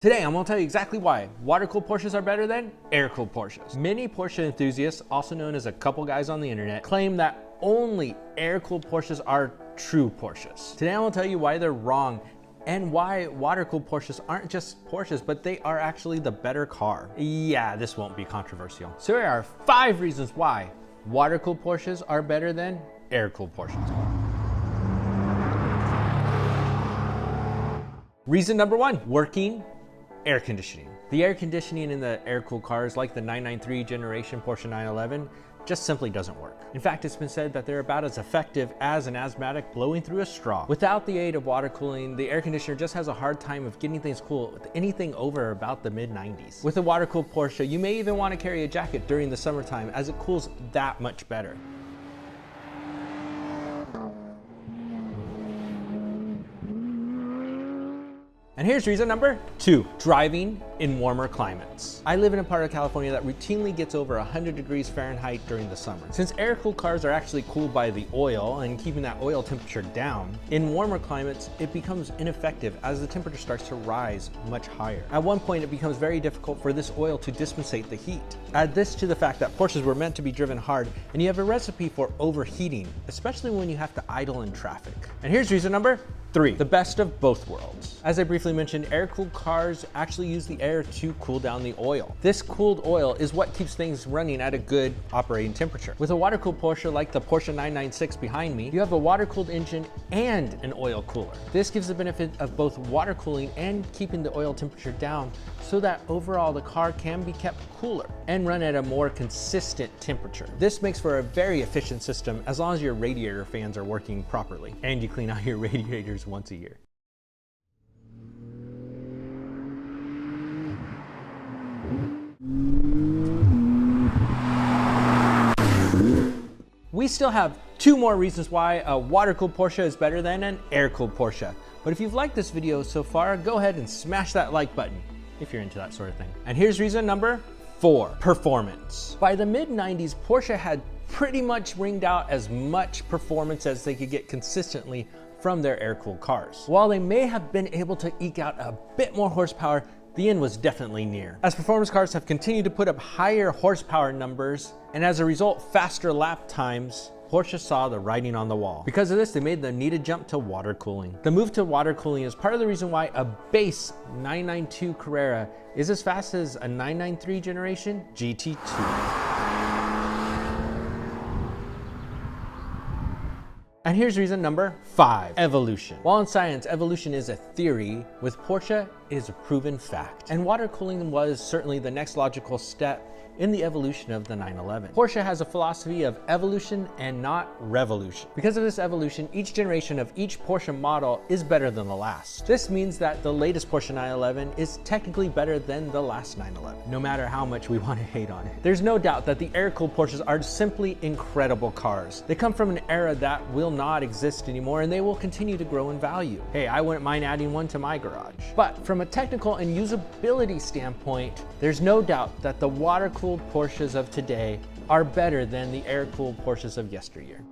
Today, I'm gonna tell you exactly why water-cooled Porsches are better than air-cooled Porsches. Many Porsche enthusiasts, also known as a couple guys on the internet, claim that only air-cooled Porsches are true Porsches. Today, I'm gonna tell you why they're wrong and why water-cooled Porsches aren't just Porsches, but they are actually the better car. Yeah, this won't be controversial. So here are 5 reasons why water-cooled Porsches are better than air-cooled Porsches. Reason number 1, working air conditioning. The air conditioning in the air-cooled cars like the 993 generation Porsche 911 just simply doesn't work. In fact, it's been said that they're about as effective as an asthmatic blowing through a straw. Without the aid of water cooling, the air conditioner just has a hard time of getting things cool with anything over about the mid-90s. With a water-cooled Porsche, you may even want to carry a jacket during the summertime as it cools that much better. And here's reason number 2, driving in warmer climates. I live in a part of California that routinely gets over 100 degrees Fahrenheit during the summer. Since air-cooled cars are actually cooled by the oil and keeping that oil temperature down, in warmer climates, it becomes ineffective as the temperature starts to rise much higher. At one point, it becomes very difficult for this oil to dissipate the heat. Add this to the fact that Porsches were meant to be driven hard, and you have a recipe for overheating, especially when you have to idle in traffic. And here's reason number 3, the best of both worlds. As I briefly mentioned, air-cooled cars actually use the air to cool down the oil. This cooled oil is what keeps things running at a good operating temperature. With a water-cooled Porsche like the Porsche 996 behind me, you have a water-cooled engine and an oil cooler. This gives the benefit of both water cooling and keeping the oil temperature down so that overall the car can be kept cooler and run at a more consistent temperature. This makes for a very efficient system as long as your radiator fans are working properly and you clean out your radiators once a year. We still have 2 more reasons why a water-cooled Porsche is better than an air-cooled Porsche. But if you've liked this video so far, go ahead and smash that like button if you're into that sort of thing. And here's reason number 4, performance. By the mid-90s, Porsche had pretty much wringed out as much performance as they could get consistently from their air-cooled cars. While they may have been able to eke out a bit more horsepower, the end was definitely near. As performance cars have continued to put up higher horsepower numbers, and as a result, faster lap times, Porsche saw the writing on the wall. Because of this, they made the needed jump to water cooling. The move to water cooling is part of the reason why a base 992 Carrera is as fast as a 993 generation GT2. And here's reason number 5, evolution. While in science, evolution is a theory, with Porsche, it is a proven fact. And water cooling was certainly the next logical step in the evolution of the 911. Porsche has a philosophy of evolution and not revolution. Because of this evolution, each generation of each Porsche model is better than the last. This means that the latest Porsche 911 is technically better than the last 911, no matter how much we want to hate on it. There's no doubt that the air-cooled Porsches are simply incredible cars. They come from an era that will not exist anymore, and they will continue to grow in value. Hey, I wouldn't mind adding one to my garage. But from a technical and usability standpoint, there's no doubt that the water-cooled Porsches of today are better than the air-cooled Porsches of yesteryear.